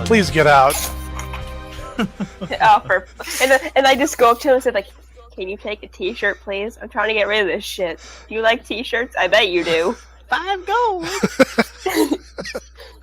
please get out. And I just go up to him and said, like, can you take a t-shirt, please? I'm trying to get rid of this shit. Do you like t-shirts? I bet you do. 5 gold.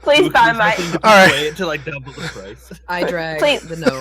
Please buy my... Alright. To like double the price. I drag Please. the no.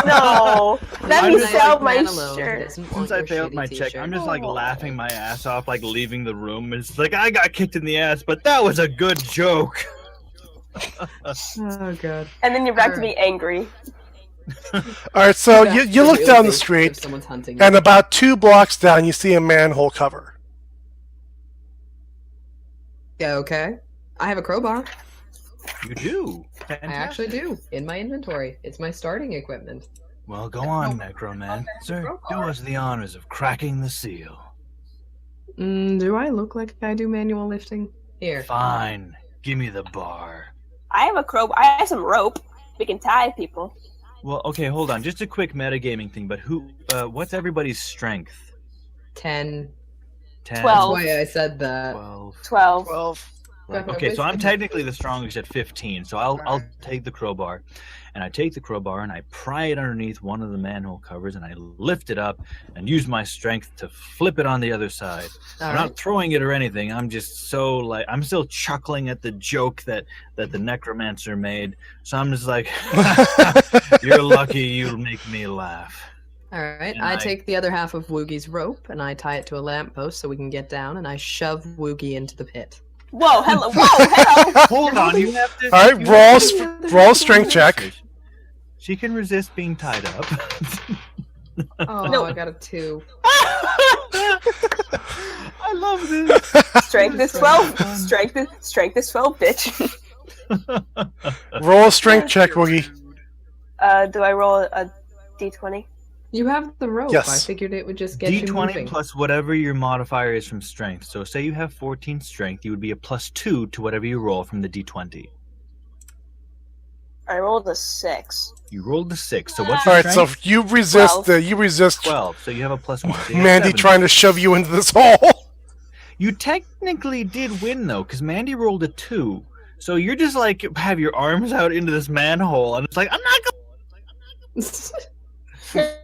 No. Let me sell my shirt. Since I failed my check, I'm just like laughing my ass off, like leaving the room. It's like, I got kicked in the ass, but that was a good joke. Oh god. And then you're back to be angry. Alright, so you look down the street, and about 2 blocks down you see a manhole cover. Yeah, okay. I have a crowbar. You do? Fantastic. I actually do. In my inventory. It's my starting equipment. Well, go on, Necroman. Sir, do us the honors of cracking the seal. Do I look like I do manual lifting? Here. Fine. Give me the bar. I have a crowbar. I have some rope. We can tie people. Well, okay, hold on. Just a quick metagaming thing, but what's everybody's strength? 10. 10. 12. That's why I said that. 12. Okay, so I'm technically the strongest at 15, so I'll take the crowbar, and I take the crowbar and I pry it underneath one of the manhole covers, and I lift it up and use my strength to flip it on the other side. I'm not throwing it or anything. I'm just so like I'm still chuckling at the joke that the necromancer made. So I'm just like, you're lucky you make me laugh. Alright, I take the other half of Woogie's rope and I tie it to a lamppost so we can get down, and I shove Woogie into the pit. Whoa, hello, hello. Hold on, you have to... Alright, roll strength check. She can resist being tied up. Oh, no. I got a 2. I love this. Strength is 12. Strength is 12, bitch. Roll a strength check, Woogie. Do I roll a d20? You have the rope. Yes. I figured it would just get you D20 moving. plus whatever your modifier is from strength. So say you have 14 strength, you would be a +2 to whatever you roll from the D20. I rolled a 6. You rolled a 6. So what's All your right, so strength? you resist 12. 12. So you have a +1. So you have Mandy 7. trying to shove you into this hole. You technically did win though, because Mandy rolled a 2. So you're just like have your arms out into this manhole, and it's like I'm not going.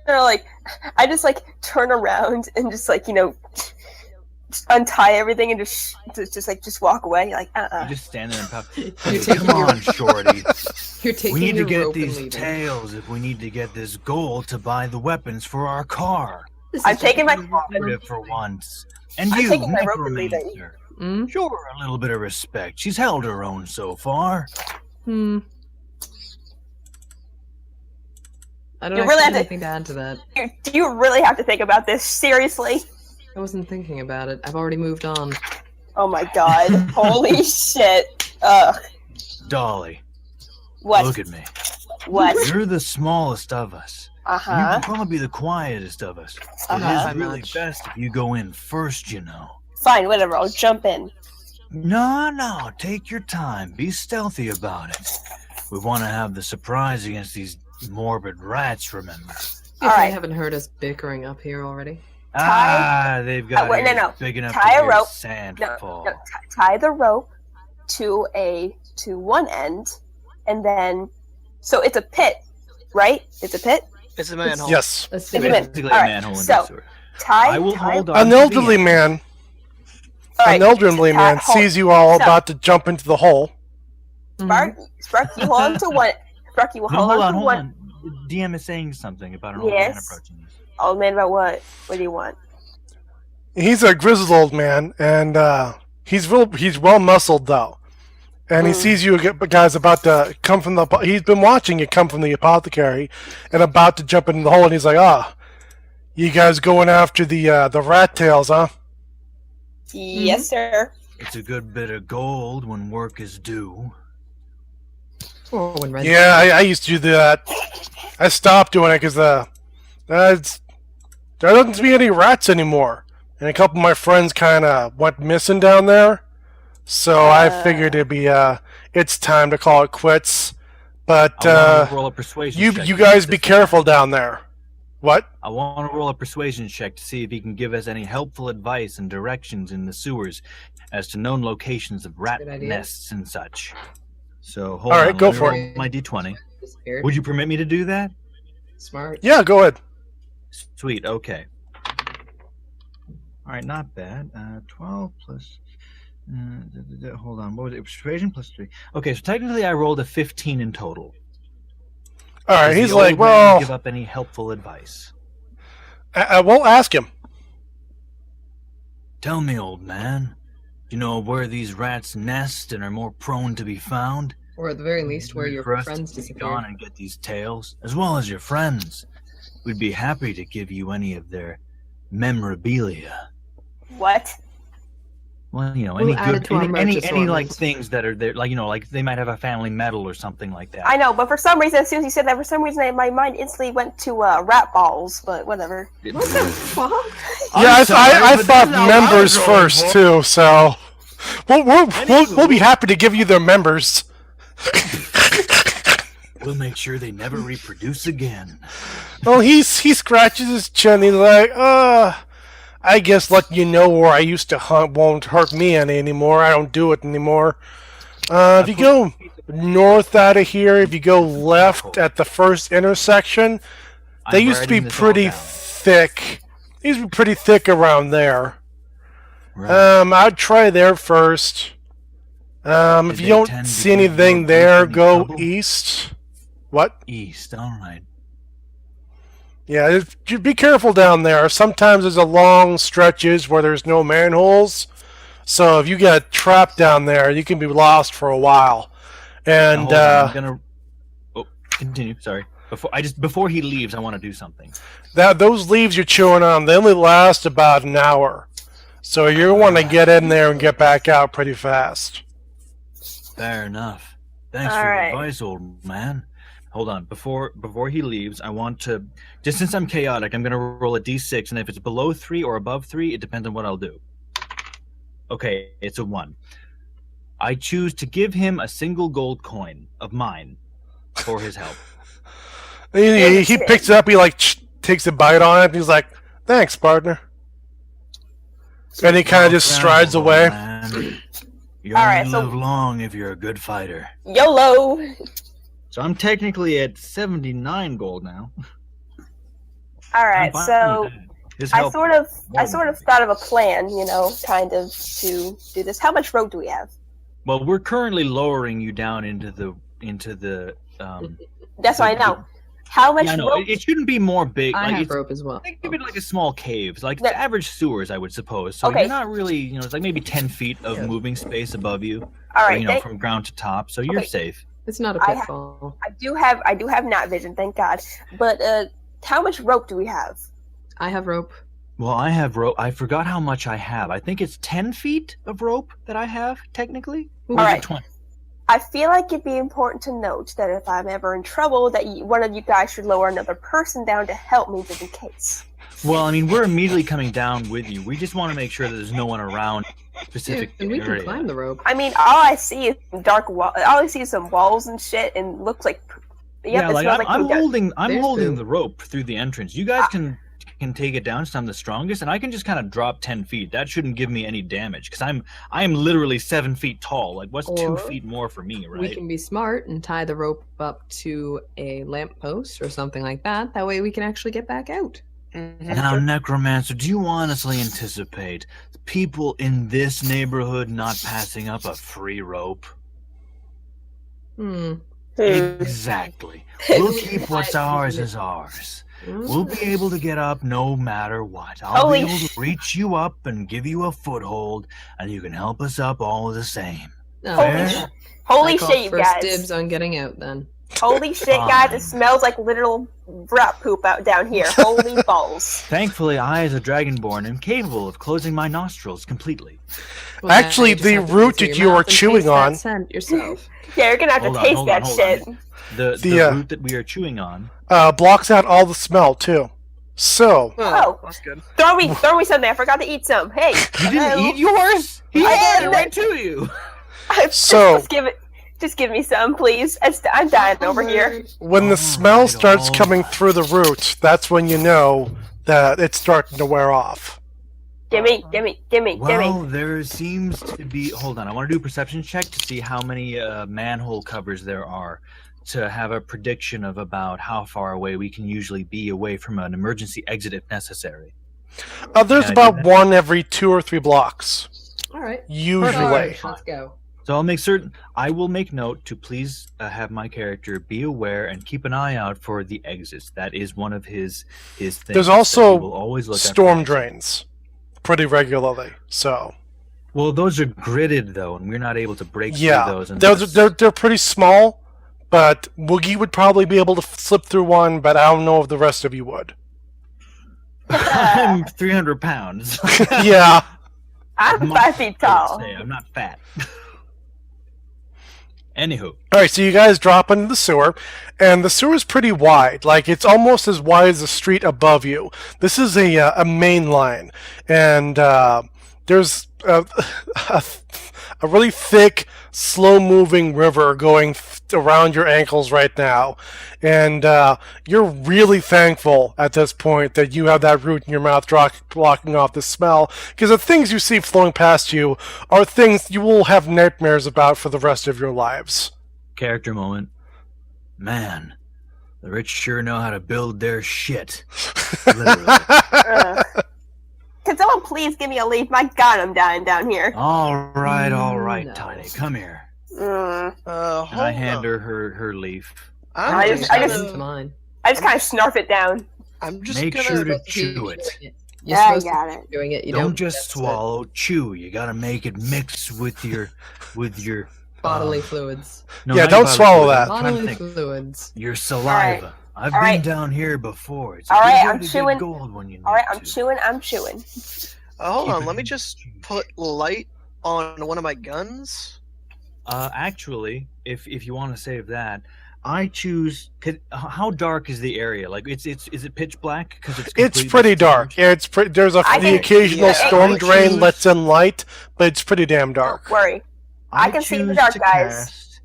Like, I just like turn around and just like untie everything and just walk away. Like You just stand there and pop. taking Come on, shorty. You're taking We need to your get rope and these leaving. tails if we need to get this gold to buy the weapons for our car. I'm taking my For once. And I'm you, taking my rope and leaving. Necromancer. Sure, a little bit of respect. She's held her own so far. I don't You really have have to- anything to add to that. Do you really have to think about this? Seriously? I wasn't thinking about it. I've already moved on. Oh my god. Holy shit. Ugh. Dolly, What? look at me. What? You're the smallest of us. You can probably be the quietest of us. It is really best if you go in first, you know. Fine, whatever. I'll jump in. No, take your time. Be stealthy about it. We want to have the surprise against these morbid rats, remember? They haven't heard us bickering up here already. They've got big enough tie to a rope. Sand fall. Tie the rope to one end, and then so it's a pit, right? It's a pit. It's a manhole. Yes. It's a Basically pit. a All right, manhole in so the sewer. tie. I will hold on. An elderly man. An elderly man sees you all about to jump into the hole. Spark, you hold on to one. Spark, you hold on to one. DM is saying something about an old man approaching you. Old man about what? What do you want? He's a grizzled old man, and he's well muscled though. And he sees you guys about to come from the. He's been watching you come from the apothecary, and about to jump into the hole. And he's like, you guys going after the rat tails, huh?" Yes, sir. It's a good bit of gold when work is due. Yeah, I used to do that. I stopped doing it because there doesn't be any rats anymore, and a couple of my friends kind of went missing down there. So I figured it'd be it's time to call it quits. But roll a persuasion check you guys be careful down there. What? I want to roll a persuasion check to see if he can give us any helpful advice and directions in the sewers as to known locations of rat nests and such. So hold All right, on. go let me for roll it. my d20. Disappeared. Would you permit me to do that? Smart. Yeah, go ahead. Sweet. Okay. All right, not bad. 12 plus. Hold on. What was it? Persuasion plus 3. Okay, so technically I rolled a 15 in total. All right, Does he's the like, old man well, give up any helpful advice? I won't ask him. Tell me, old man. Do you know where these rats nest and are more prone to be found? Or at the very least, where your For us friends to be disappeared. gone and get these tales, as well as your friends. We'd be happy to give you any of their memorabilia. What? Well, you know, We'll any add it good, to our any merch like assortment. things that are there, like like they might have a family medal or something like that. I know, but for some reason, as soon as you said that, for some reason, my mind instantly went to rat balls. But whatever. What the fuck? Yeah, I'm sorry, I but thought this is how I was members rolling first for. too. So we'll be happy to give you their members. We'll make sure they never reproduce again. Well, he scratches his chin. He's like, I guess letting you know where I used to hunt won't hurt me any anymore. I don't do it anymore. If you go north out of here, if you go left at the first intersection, they I'm used to be writing this all pretty down. thick. They used to be pretty thick around there. Right. I'd try there first. If Did you they don't tend to see give anything you there, any go trouble? east. What? East, all right. Yeah, be careful down there. Sometimes there's a long stretches where there's no manholes. So if you get trapped down there, you can be lost for a while. And Now, hold on, I'm gonna. Oh, continue. Sorry. Before he leaves, I want to do something. those leaves you're chewing on, they only last about an hour. So you want to get in there and get back out pretty fast. Fair enough. Thanks All for right. the advice, old man. Hold on. Before he leaves, I want to, just since I'm chaotic, I'm going to roll a d6, and if it's below 3 or above 3, it depends on what I'll do. Okay, it's a 1. I choose to give him a single gold coin of mine for his help. He picks it up, he like takes a bite on it, and he's like, thanks, partner. And he kind of just strides Old away. man. You All only right, so- live long if you're a good fighter. YOLO. So I'm technically at 79 gold now. All right, I'm fine so with that. His I help sort of wonderful. thought of a plan, kind of to do this. How much rope do we have? Well, we're currently lowering you down into the That's what I know. How much yeah, no, rope? it shouldn't be more big. I Like have it's, rope as well. think of it like a small caves, like No. average sewers, I would suppose. So Okay. you're not really, it's like maybe 10 feet of Yeah. moving space above you, All or, right, from ground to top. So you're Okay. safe. It's not a I ha- pitfall. I do have night vision, thank God. But how much rope do we have? I have rope. Well, I have rope. I forgot how much I have. I think it's 10 feet of rope that I have technically. Or is All right. it 20? I feel like it'd be important to note that if I'm ever in trouble, that one of you guys should lower another person down to help me, just in case. Well, I mean, we're immediately coming down with you. We just want to make sure that there's no one around specific And we can area. climb the rope. I mean, all I see is dark wall. All I see is some walls and shit, and looks like. Yep, Yeah, it like smells I'm food, guys. I'm There's holding food. the rope through the entrance. You guys can take it down, so I'm the strongest, and I can just kind of drop 10 feet. That shouldn't give me any damage because I'm literally 7 feet tall. Like, what's 2 Or feet more for me, right? We can be smart and tie the rope up to a lamppost or something like that. That way we can actually get back out. Now, Necromancer, do you honestly anticipate people in this neighborhood not passing up a free rope? Exactly. We'll keep what's ours as ours. We'll be able to get up no matter what. I'll Holy be able to reach you up and give you a foothold, and you can help us up all the same. No, Holy Fair? Holy I call shit, you first guys! dibs on getting out then. Holy shit, guys! Fine. It smells like literal rat poop out down here. Holy balls! Thankfully, I, as a dragonborn, am capable of closing my nostrils completely. Well, now Actually, you just the have to root put it that in you your are mouth and chewing taste that on- scent yourself. Yeah, you're gonna have Hold to on, taste hold on, that hold shit. on. The The, root that we are chewing on. blocks out all the smell too. So Oh, that's good. throw me something. I forgot to eat some. Hey, You didn't hello? eat yours? He I handed did. it right to you. So- just give me some, please. I'm dying over here. When the smell starts coming through the root, that's when you know that it's starting to wear off. Gimme. Well, there seems to be. Hold on, I want to do a perception check to see how many manhole covers there are, to have a prediction of about how far away we can usually be away from an emergency exit if necessary. There's about one every 2 or 3 blocks. All right. Usually. All right, let's go. So I'll make certain. I will make note to please have my character be aware and keep an eye out for the exits. That is one of his things. There's also storm drains pretty regularly. So. Well, those are gridded though, and we're not able to break through those. And they're pretty small, but Woogie would probably be able to slip through one, but I don't know if the rest of you would. I'm 300 pounds. Yeah. I'm 5 feet tall. I'm not fat. Anywho. All right, so you guys drop into the sewer, and the sewer is pretty wide. Like, it's almost as wide as the street above you. This is a main line, and there's a really thick, slow-moving river going around your ankles right now. And you're really thankful at this point that you have that root in your mouth blocking off the smell, because the things you see flowing past you are things you will have nightmares about for the rest of your lives. Character moment. Man, the rich sure know how to build their shit. Literally. Can someone please give me a leaf? My God, I'm dying down here. All right, No. Tiny, come here. Mm. And I hand her leaf. I just kind of snarf it down. I'm just Make gonna sure to chew it. You're Yeah, I supposed got to it. be doing it. You Don't just that's swallow, chew. You gotta make it mix with your bodily fluids. No, Yeah, not don't your bodily swallow fluids. that. I'm trying to Bodily think. fluids. Your saliva. I've All been right. down here before. It's All a good right, way I'm to get chewing. gold when you need All right, I'm to. chewing. hold Keep on, it let me in just chew. put light on one of my guns. Actually, if you want to save that, I choose. How dark is the area? Like, is it pitch black? Because it's It's pretty dark. Yeah, there's the think- occasional yeah, storm I drain choose- lets in light, but it's pretty damn dark. Don't worry. I can see the choose dark, to guys.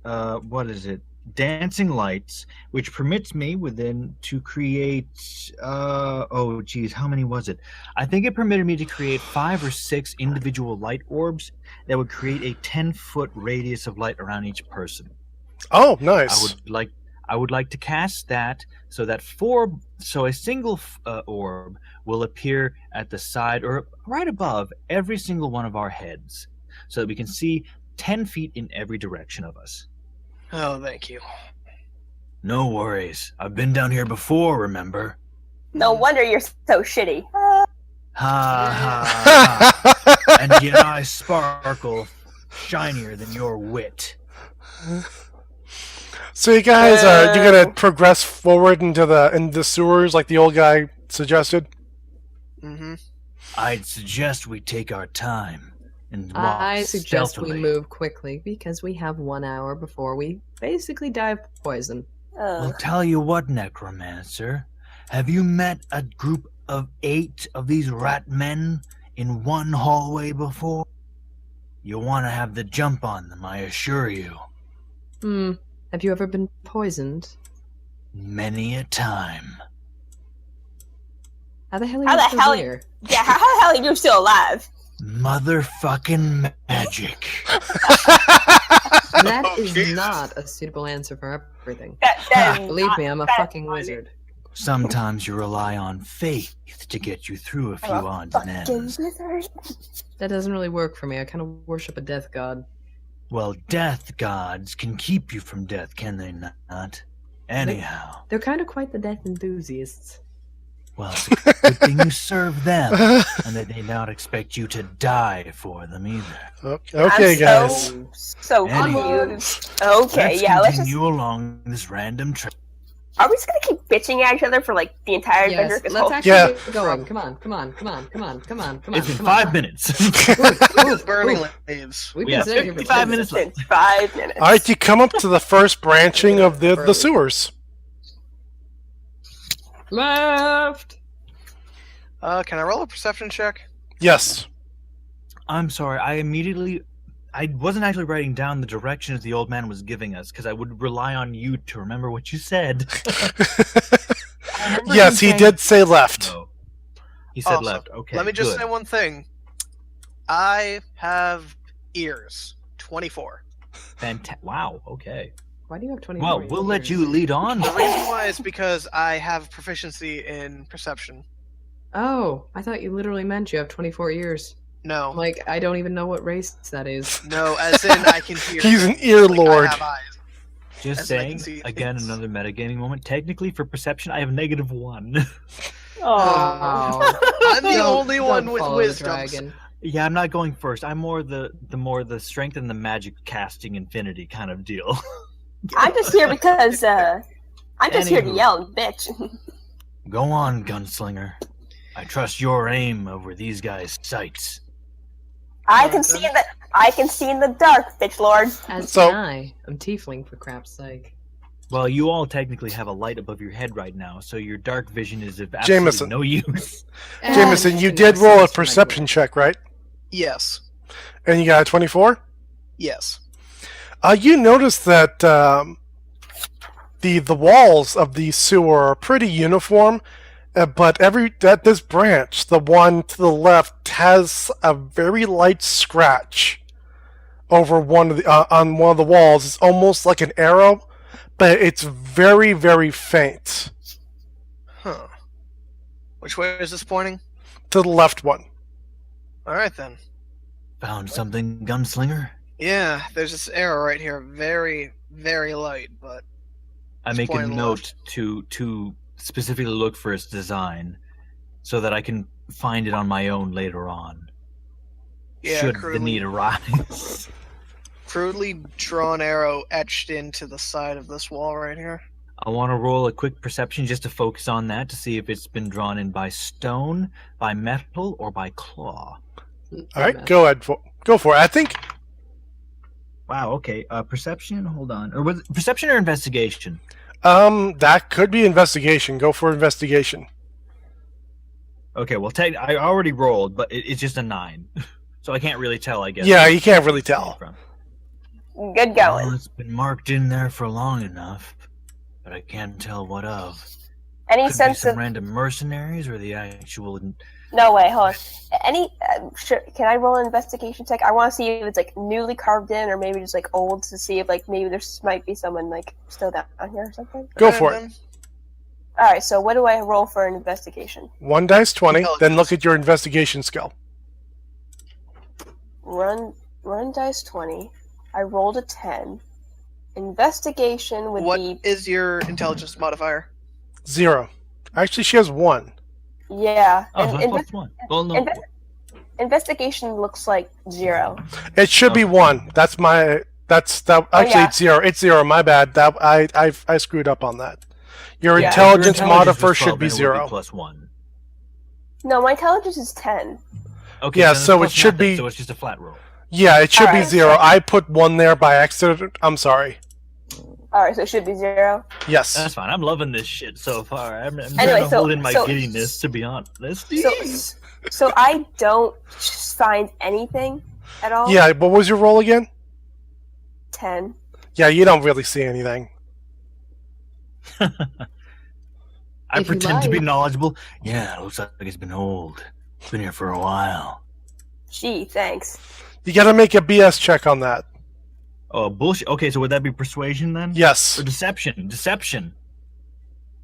Cast, what is it? Dancing lights, which permits me to create. Oh, geez, how many was it? I think it permitted me to create 5 or 6 individual light orbs that would create a 10-foot radius of light around each person. Oh, nice. I would like to cast that so that a single orb will appear at the side or right above every single one of our heads, so that we can see 10 feet in every direction of us. Oh, thank you. No worries. I've been down here before, remember? No wonder you're so shitty. Ha ha ha. And yet I sparkle shinier than your wit. So you guys you gonna progress forward into the sewers like the old guy suggested? Mm-hmm. I'd suggest we take our time and walk I suggest stealthily. we move quickly because we have 1 hour before we basically die of poison. Well, tell you what, Necromancer. Have you met a group of 8 of these rat men in one hallway before? You want to have the jump on them, I assure you. Have you ever been poisoned? Many a time. How the hell are How you the still hell- here? Yeah, how the hell are you still alive? Motherfucking magic. That is not a suitable answer for everything. That Believe is me, I'm a not- fucking wizard. Sometimes you rely on faith to get you through a few I'm a odds and fucking ends. wizard. That doesn't really work for me. I kind of worship a death god. Well, death gods can keep you from death, can they not? Anyhow, They're kind of quite the death enthusiasts. well, it's a good thing you serve them, and that they not expect you to die for them either. Okay, guys. So Anyway. confused. Okay, Let's yeah, let's just. continue along this random trip. Are we just gonna keep bitching at each other for like the entire adventure? Yes, 'Cause let's whole- actually Yeah. get going. Come on. It's been come 5 on. minutes. Burning leaves. We've We been have sitting here for 55 10 minutes left. Since 5 minutes. All right, you come up to the first branching of the sewers. Left. Can I roll a perception check? Yes. I'm sorry, I wasn't actually writing down the directions the old man was giving us, because I would rely on you to remember what you said. Yes, he did say left. No. He said Also, left. Okay. Let me just good. say one thing. I have ears. 24. Wow. Okay. Why do you have 20? Well, we'll let you lead on. The reason why is because I have proficiency in perception. Oh, I thought you literally meant you have 24 ears. No. Like, I don't even know what race that is. No, as in I can hear. He's an things. ear Like, lord. I have eyes. Just As I can saying. see Again, things. another metagaming moment. Technically, for perception, I have -1. Oh. I'm the only one with follow the wisdom. dragon. Yeah, I'm not going first. I'm more the strength and the magic casting infinity kind of deal. I'm just here because I'm just here to Anywho. yell, bitch. Go on, gunslinger. I trust your aim over these guys' sights. I can see in the dark, bitch lord. As So- can I'm tiefling, for crap's sake. Well, you all technically have a light above your head right now, so your dark vision is of Jameson. absolutely no use. Jameson, you did roll a perception check, right? Yes. And you got a 24? Yes. You notice that the walls of the sewer are pretty uniform, but at this branch, the one to the left has a very light scratch over one of the on one of the walls. It's almost like an arrow, but it's very, very faint. Huh. Which way is this pointing? To the left one. Alright then. Found something, gunslinger? Yeah, there's this arrow right here. Very, very light, but I It's make a pointing note to specifically look for its design so that I can find it on my own later on. yeah, should the crudely, need arise. crudely drawn arrow etched into the side of this wall right here. I want to roll a quick perception just to focus on that to see if it's been drawn in by stone, by metal, or by claw. All right, go ahead. Go for it. I think Wow, okay. Perception? Hold on. Or was it perception or investigation? that could be investigation. Go for investigation. Okay, well, I already rolled, but it's just a 9. So I can't really tell, I guess. Yeah, you can't really tell. Good Well, going. it's been marked in there for long enough, but I can't tell what of. Any Could be sense some of random mercenaries or the actual... no way? Hold on. Any? Can I roll an investigation check? I want to see if it's like newly carved in, or maybe just like old, to see if like maybe there's might be someone like still down here or something. Go for it. then. All right. So what do I roll for an investigation? 1 dice 20. Intelligence. Then look at your investigation skill. Run dice 20. I rolled a 10. Investigation would What be is your intelligence modifier? 0. Actually, she has 1. yeah. Oh, and so that's +1. Well, no. inve- investigation looks like 0. It should be Okay. 1. That's my. That's that. Actually, yeah. it's 0. It's 0. My bad. That I screwed up on that. Your Yeah. intelligence Your modifier was should 12, be then it would 0. +1. No, my intelligence is 10. Okay, Yeah, then so it's it should +1 then, be- So it's just a flat roll. Yeah, it should be Alright. 0. I put 1 there by accident. I'm sorry. All right, so it should be 0. Yes. That's fine. I'm loving this shit so far. I'm Anyway, trying to so- hold in my so- giddiness, to be honest. So I don't find anything at all. Yeah. What was your roll again? 10. Yeah, you don't really see anything. I If you pretend to be like. knowledgeable. Yeah, it looks like it's been old. It's been here for a while. Gee, thanks. You got to make a BS check on that. Oh, bullshit. Okay, so would that be persuasion then? Yes. Or deception? Deception.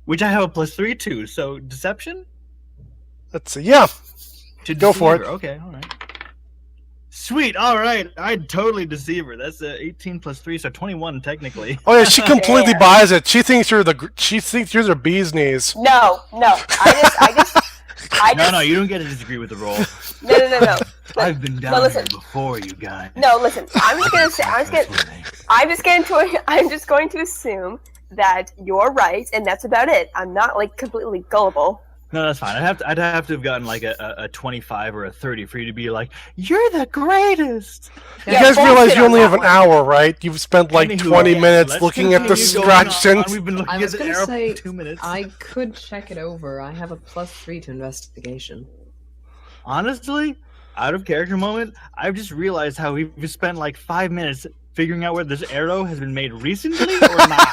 Which I have a +3 to, so deception? Let's see. Yeah. To Go for deceiver. Okay, alright. Sweet, alright. I'd totally deceive her. That's 18 +3, so 21 technically. Oh yeah, she completely Yeah. buys it. She thinks you're the bee's knees. No. I just. No, you don't get to disagree with the roll. No. I've been down No, here listen. before, you guys. No, listen. I'm just gonna say. I'm just going to assume that you're right, and that's about it. I'm not like completely gullible. No, that's fine. I'd have to have gotten like a 25 or a 30 for you to be like, you're the greatest. You Yeah, guys realize bullshit you on only that have an one. hour, right? You've spent like Anywho, 20 yeah, minutes Let's looking at the continue going scratchings. on. We've been looking I at was the gonna arrow say, for 2 minutes. I could check it over. I have a +3 to investigation. Honestly, out of character moment, I've just realized how we've spent like 5 minutes figuring out whether this arrow has been made recently or not.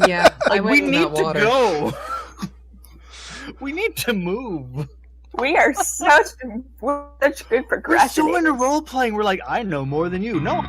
Yeah, I Like, went we in need that to water. go. We need to move. We are such good We're procrastinators. so into role playing. We're like, I know more than you. No,